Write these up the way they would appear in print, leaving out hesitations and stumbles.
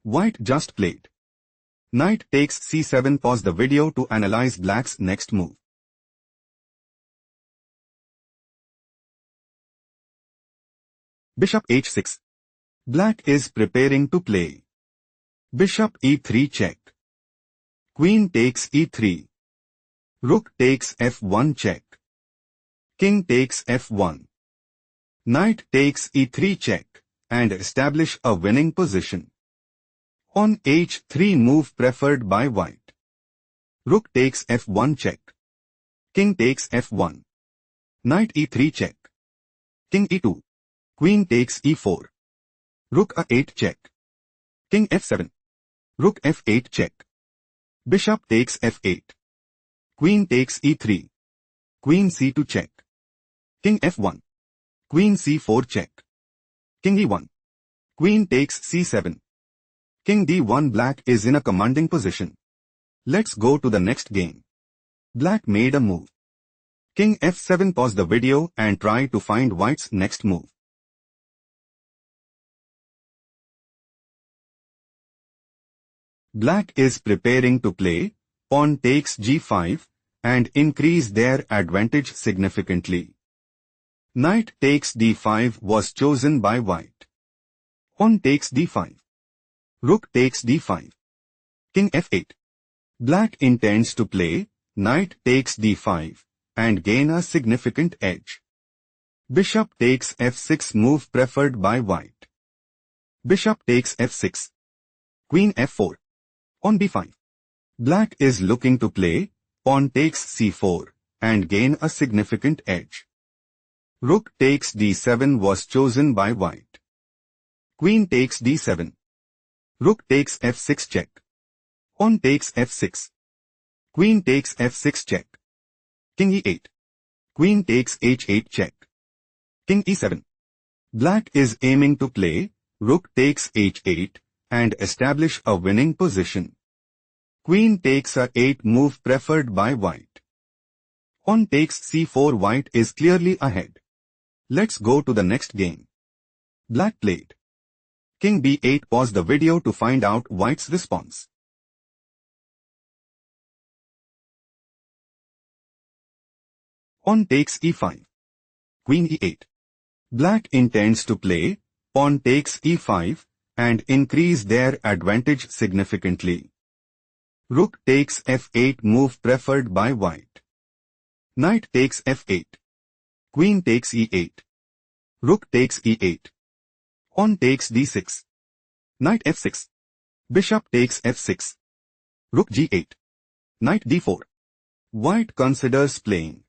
White just played. Knight takes c7. Pause the video to analyze black's next move. Bishop h6. Black is preparing to play. Bishop e3 check. Queen takes e3. Rook takes f1 check. King takes f1. Knight takes e3 check and establish a winning position. On h3 move preferred by white. Rook takes f1 check. King takes f1. Knight e3 check. King e2. Queen takes e4. Rook a8 check. King f7. Rook f8 check. Bishop takes f8. Queen takes e3. Queen c2 check. King f1. Queen c4 check. King e1. Queen takes c7. King d1. Black is in a commanding position. Let's go to the next game. Black made a move. King f7. Pause the video and try to find white's next move. Black is preparing to play. Pawn takes g5 and increase their advantage significantly. Knight takes d5 was chosen by white. Pawn takes d5. Rook takes d5. King f8. Black intends to play. Knight takes d5 and gain a significant edge. Bishop takes f6. Move preferred by white. Bishop takes f6. Queen f4. Pawn b5. Black is looking to play. Pawn takes c4 and gain a significant edge. Rook takes d7 was chosen by white. Queen takes d7. Rook takes f6 check. Pawn takes f6. Queen takes f6 check. King e8. Queen takes h8 check. King e7. Black is aiming to play. Rook takes h8 and establish a winning position. Queen takes a8 move preferred by white. Pawn takes c4. White is clearly ahead. Let's go to the next game. Black played. King b8. Pause the video to find out white's response. Pawn takes e5. Queen e8. Black intends to play. Pawn takes e5 and increase their advantage significantly. Rook takes f8. Move preferred by white. Knight takes f8. Queen takes e8. Rook takes e8. Pawn takes d6. Knight f6. Bishop takes f6. Rook g8. Knight d4. White considers playing.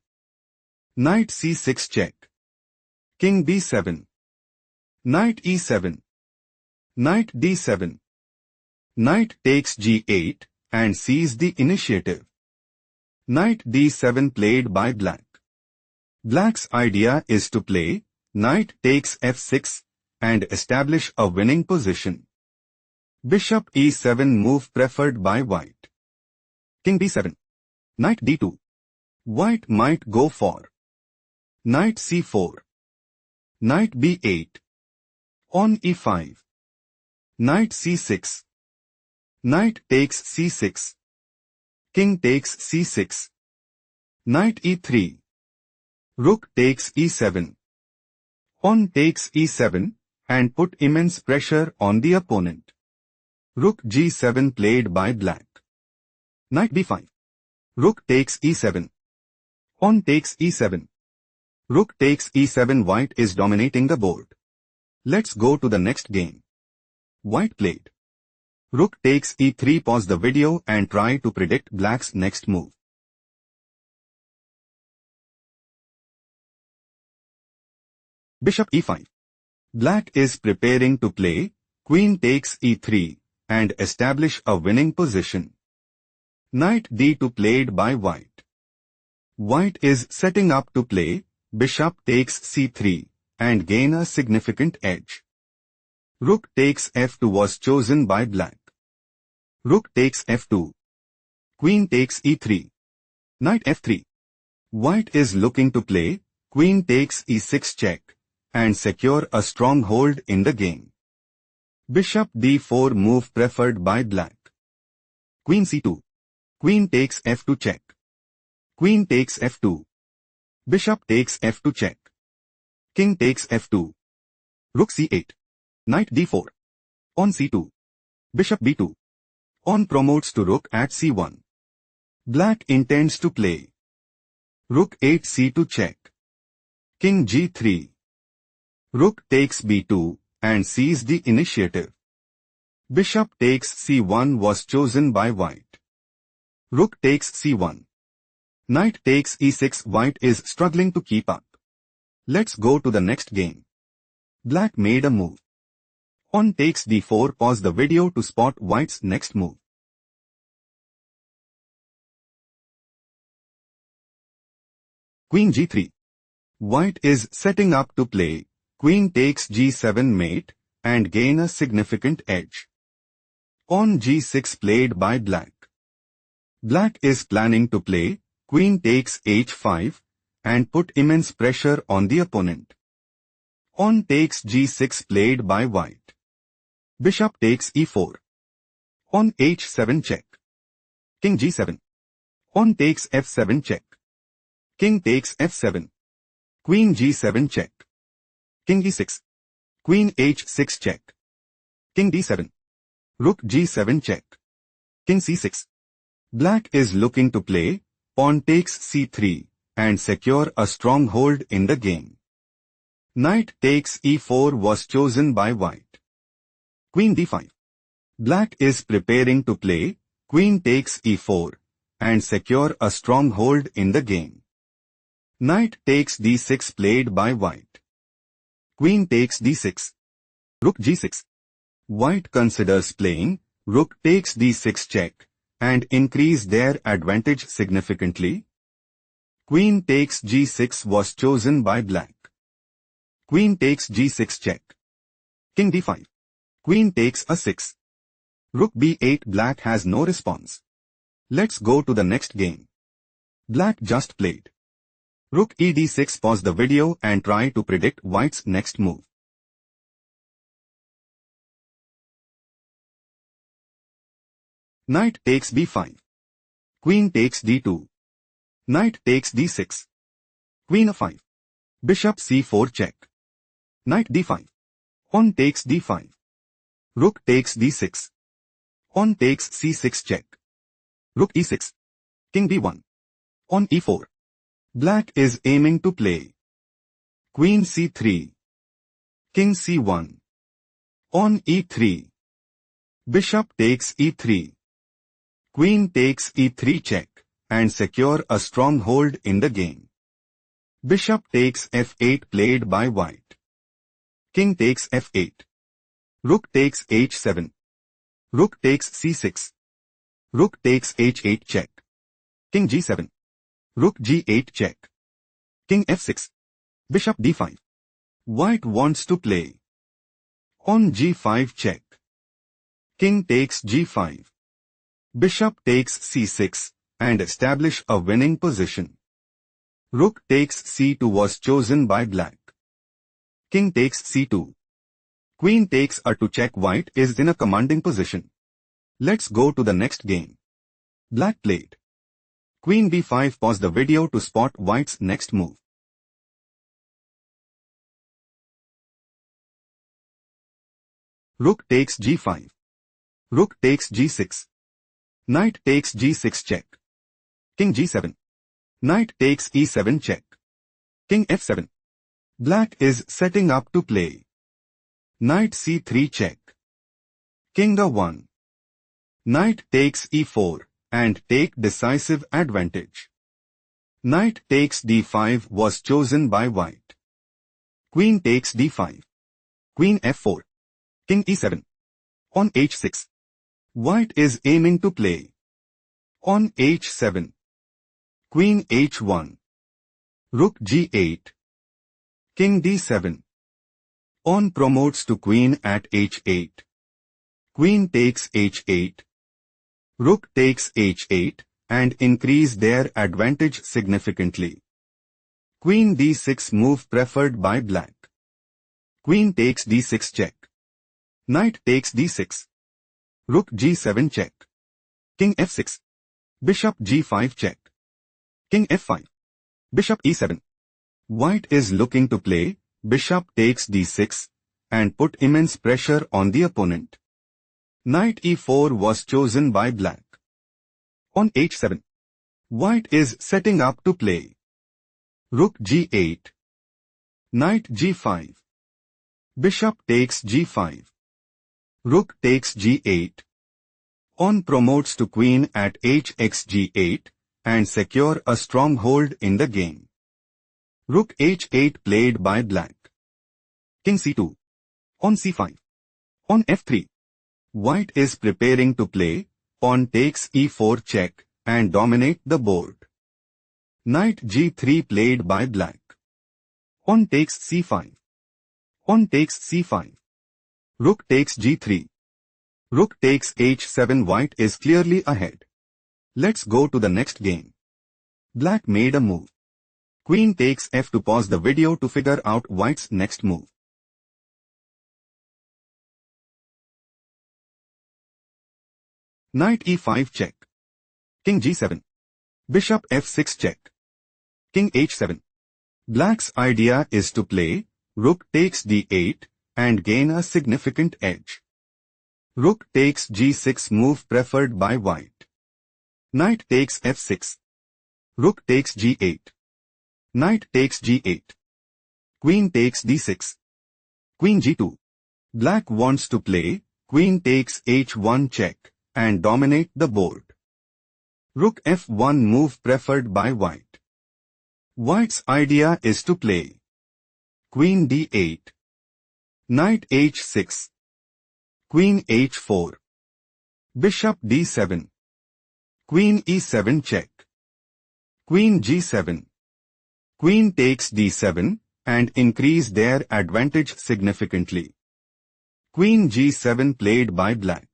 Knight c6 check. King b7. Knight e7. Knight d7. Knight takes g8 and seizes the initiative. Knight d7 played by black. Black's idea is to play. Knight takes f6 and establish a winning position. Bishop e7 move preferred by white. King b7. Knight d2. White might go for Knight c4. Knight b8. Pawn e5. Knight c6. Knight takes c6. King takes c6. Knight e3. Rook takes e7. Pawn takes e7 and put immense pressure on the opponent. Rook g7 played by black. Knight b5. Rook takes e7. Pawn takes e7. Rook takes e7. White is dominating the board. Let's go to the next game. White played. Rook takes e3. Pause the video and try to predict black's next move. Bishop e5. Black is preparing to play. Queen takes e3 and establish a winning position. Knight d2 played by white. White is setting up to play. Bishop takes c3 and gain a significant edge. Rook takes f2 was chosen by black. Rook takes f2. Queen takes e3. Knight f3. White is looking to play. Queen takes e6 check and secure a stronghold in the game. Bishop d4 move preferred by black. Queen c2. Queen takes f2 check. Queen takes f2. Bishop takes f2 check. King takes f2. Rook c8. Knight d4. On c2. Bishop b2. On promotes to rook at c1. Black intends to play. Rook 8 c2 check. King g3. Rook takes b2 and seized the initiative. Bishop takes c1 was chosen by white. Rook takes c1. Knight takes e6. White is struggling to keep up. Let's go to the next game. Black made a move. On takes d4. Pause the video to spot white's next move. Queen g3. White is setting up to play. Queen takes g7 mate and gain a significant edge. On g6 played by black. Black is planning to play queen takes h5 and put immense pressure on the opponent. On takes g6 played by white. Bishop takes e4. On h7 check. King g7. On takes f7 check. King takes f7. Queen g7 check. King e6. Queen h6 check. King d7. Rook g7 check. King c6. Black is looking to play pawn takes c3 and secure a stronghold in the game. Knight takes e4 was chosen by white. Queen d5. Black is preparing to play queen takes e4 and secure a stronghold in the game. Knight takes d6 played by white. Queen takes d6. Rook g6. White considers playing rook takes d6 check and increase their advantage significantly. Queen takes g6 was chosen by black. Queen takes g6 check. King d5. Queen takes a6. Rook b8. Black has no response. Let's go to the next game. Black just played. Rook e d6. Pause the video and try to predict white's next move. Knight takes b5. Queen takes d2. Knight takes d6. Queen a5. Bishop c4 check. Knight d5. On takes d5. Rook takes d6. On takes c6 check. Rook e6. King b1. On e4. Black is aiming to play queen c3. King c1. On e3. Bishop takes e3. Queen takes e3 check and secure a stronghold in the game. Bishop takes f8 played by white. King takes f8. Rook takes h7. Rook takes c6. Rook takes h8 check. King g7. Rook g8 check. King f6. Bishop d5. White wants to play on g5 check. King takes g5. Bishop takes c6 and establish a winning position. Rook takes c2 was chosen by black. King takes c2. Queen takes a2 check. White is in a commanding position. Let's go to the next game. Black played queen b5. Pause the video to spot white's next move. Rook takes g5. Rook takes g6. Knight takes g6 check. King g7. Knight takes e7 check. King f7. Black is setting up to play knight c3 check. King a1. Knight takes e4 and take decisive advantage. Knight takes d5 was chosen by white. Queen takes d5. Queen f4. King e7. On h6. White is aiming to play on h7. Queen h1. Rook g8. King d7. On promotes to queen at h8. Queen takes h8. Rook takes h8 and increase their advantage significantly. Queen d6 move preferred by black. Queen takes d6 check. Knight takes d6. Rook g7 check. King f6. Bishop g5 check. King f5. Bishop e7. White is looking to play bishop takes d6 and put immense pressure on the opponent. Knight e4 was chosen by black. On h7, white is setting up to play rook g8, knight g5, bishop takes g5, rook takes g8. Pawn promotes to queen at hxg8 and secure a stronghold in the game. Rook h8 played by black. King c2. On c5. On f3. White is preparing to play pawn takes e4 check and dominate the board. Knight g3 played by black. Pawn takes c5. Pawn takes c5. Rook takes g3. Rook takes h7. White is clearly ahead. Let's go to the next game. Black made a move. Queen takes f. To pause the video to figure out white's next move. Knight e5 check. King g7. Bishop f6 check. King h7. Black's idea is to play rook takes d8 and gain a significant edge. Rook takes g6 move preferred by white. Knight takes f6. Rook takes g8. Knight takes g8. Queen takes d6. Queen g2. Black wants to play queen takes h1 check and dominate the board. Rook f1 move preferred by white. White's idea is to play queen d8, knight h6, queen h4, bishop d7, queen e7 check, queen g7, queen takes d7 and increase their advantage significantly. Queen g7 played by black.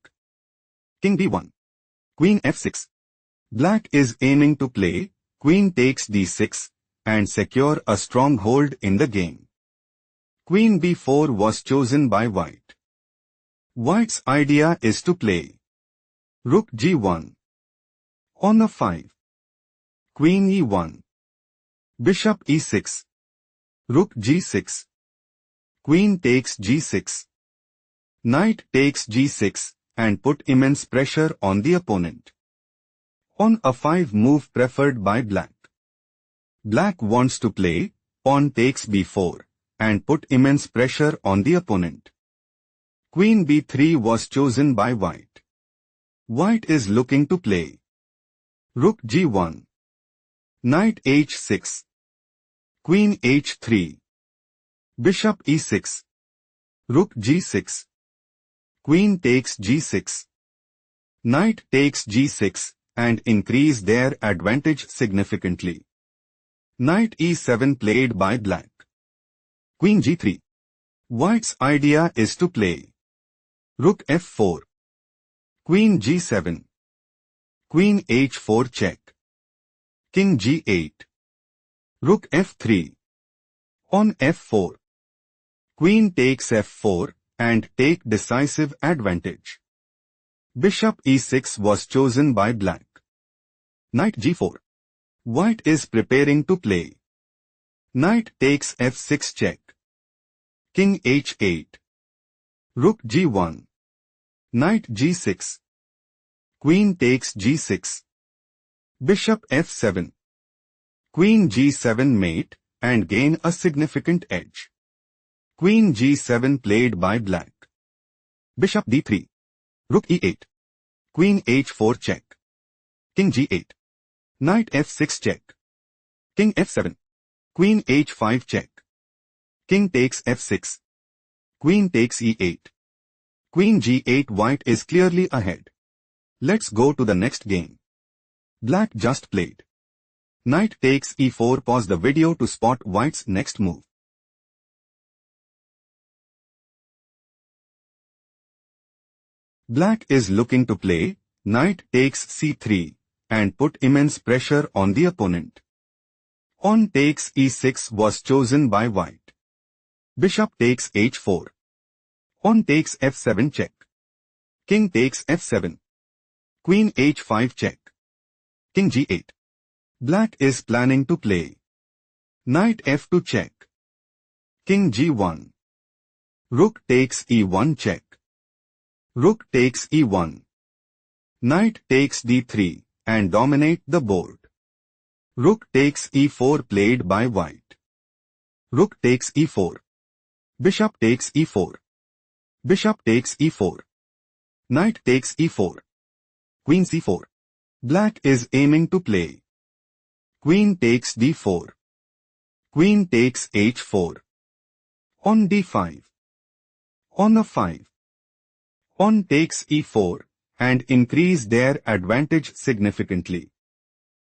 King b1. Queen f6. Black is aiming to play queen takes d6 and secure a stronghold in the game. Queen b4 was chosen by white. White's idea is to play rook g1. On a5. Queen e1. Bishop e6. Rook g6. Queen takes g6. Knight takes g6 and put immense pressure on the opponent. On a5 move preferred by black. Black wants to play pawn takes b4 and put immense pressure on the opponent. Queen b3 was chosen by white. White is looking to play rook g1, knight h6, queen h3, bishop e6, rook g6, queen takes g6, knight takes g6 and increase their advantage significantly. Knight e7 played by black. Queen g3. White's idea is to play rook f4, queen g7, queen h4 check, king g8, rook f3, on f4, queen takes f4 and take decisive advantage. Bishop e6 was chosen by black. Knight g4. White is preparing to play knight takes f6 check, king h8, rook g1, knight g6, queen takes g6, bishop f7, queen g7 mate and gain a significant edge. Queen g7 played by black. Bishop d3, rook e8, queen h4 check, king g8, knight f6 check, king f7, queen h5 check, king takes f6, queen takes e8, queen g8. White is clearly ahead. Let's go to the next game. Black just played knight takes e4. Pause the video to spot white's next move. Black is looking to play knight takes c3 and put immense pressure on the opponent. Pawn takes e6 was chosen by white. Bishop takes h4. Pawn takes f7 check. King takes f7. Queen h5 check. King g8. Black is planning to play. Knight f2 check. King g1. Rook takes e1 check. Rook takes e1. Knight takes d3 and dominate the board. Rook takes e4 played by white. Rook takes e4. Bishop takes e4. Bishop takes e4. Knight takes e4. Queen c4. Black is aiming to play. Queen takes d4. Queen takes h4. On d5. On a5. Pawn takes e4 and increase their advantage significantly.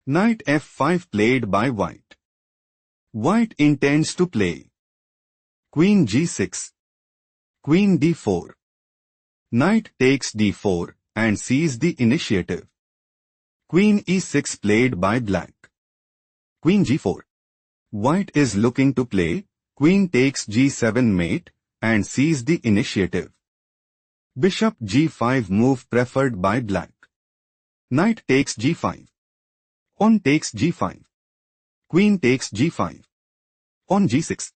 Knight f5 played by white. White intends to play. Queen g6. Queen d4. Knight takes d4 and seizes the initiative. Queen e6 played by black. Queen g4. White is looking to play. Queen takes g7 mate and seizes the initiative. Bishop g5 move preferred by black. Knight takes g5. Pawn takes g5. Queen takes g5. On g6.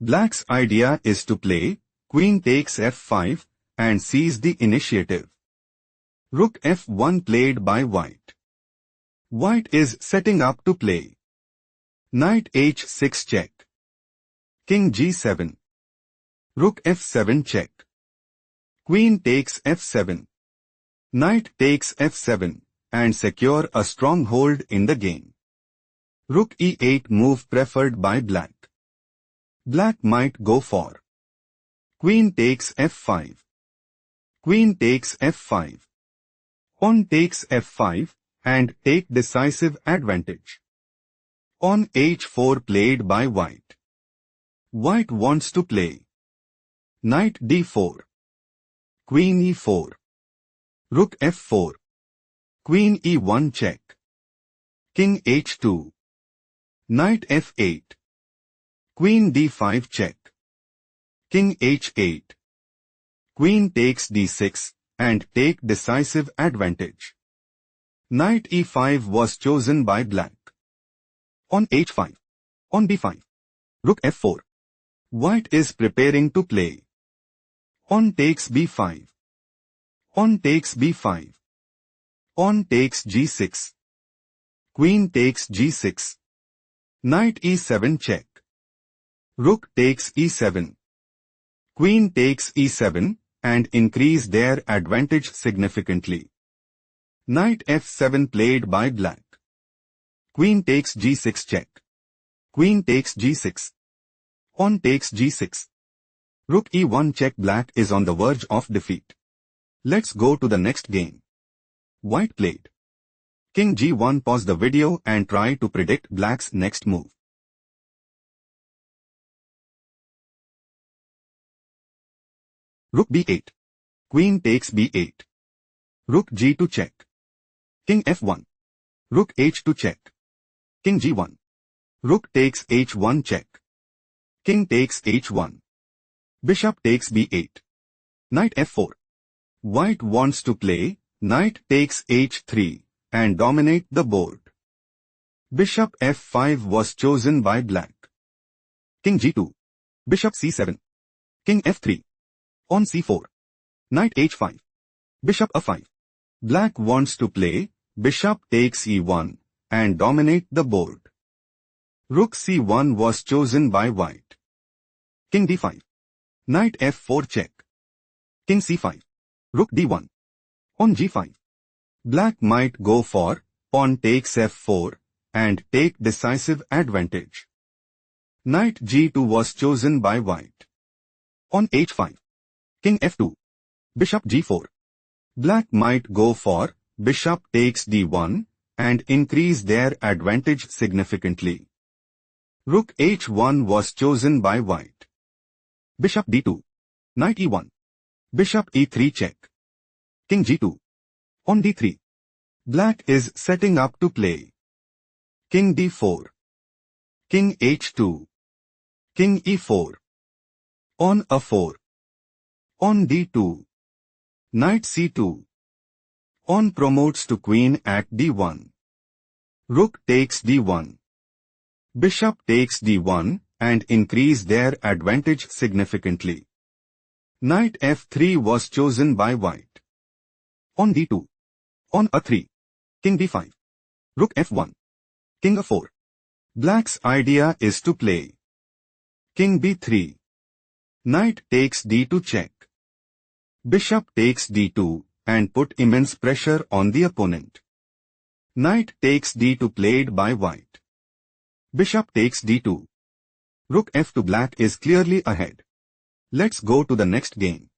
Black's idea is to play. Queen takes f5 and seizes the initiative. Rook f1 played by white. White is setting up to play. Knight h6 check. King g7. Rook f7 check. Queen takes f7. Knight takes f7 and secure a stronghold in the game. Rook e8 move preferred by black. Black might go for Queen takes f5. Queen takes f5. Pawn takes f5 and take decisive advantage. Pawn h4 played by white. White wants to play. Knight d4. Queen e4. Rook f4. Queen e1 check. King h2. Knight f8. Queen d5 check. King h8. Queen takes d6 and take decisive advantage. Knight e5 was chosen by black. On h5. On b5. Rook f4. White is preparing to play. Pawn takes b5. Pawn takes b5. Pawn takes g6. Queen takes g6. Knight e7 check. Rook takes e7. Queen takes e7 and increase their advantage significantly. Knight f7 played by black. Queen takes g6 check. Queen takes g6. Pawn takes g6. Rook e1 check. Black is on the verge of defeat. Let's go to the next game. White played King g1. Pause the video and try to predict black's next move. Rook b8. Queen takes b8. Rook g2 check. King f1. Rook h2 check. King g1. Rook takes h1 check. King takes h1. Bishop takes b8. Knight f4. White wants to play. Knight takes h3 and dominate the board. Bishop f5 was chosen by black. King g2. Bishop c7. King f3. Pawn c4. Knight h5. Bishop a5. Black wants to play. Bishop takes e1 and dominate the board. Rook c1 was chosen by white. King d5. Knight f4 check. King c5. Rook d1. On g5. Black might go for pawn takes f4 and take decisive advantage. Knight g2 was chosen by white. On h5. King f2. Bishop g4. Black might go for bishop takes d1 and increase their advantage significantly. Rook h1 was chosen by white. Bishop d2. Knight e1. Bishop e3 check. King g2. On d3. Black is setting up to play. King d4. King h2. King e4. On a4. On d2. Knight c2. Pawn promotes to queen at d1. Rook takes d1. Bishop takes d1 and increase their advantage significantly. Knight f3 was chosen by white. On d2. On a3. King d5. Rook f1. King a4. Black's idea is to play king b3. Knight takes d2 check. Bishop takes d2 and put immense pressure on the opponent. Knight takes d2 played by white. Bishop takes d2. Rook f2. Black is clearly ahead. Let's go to the next game.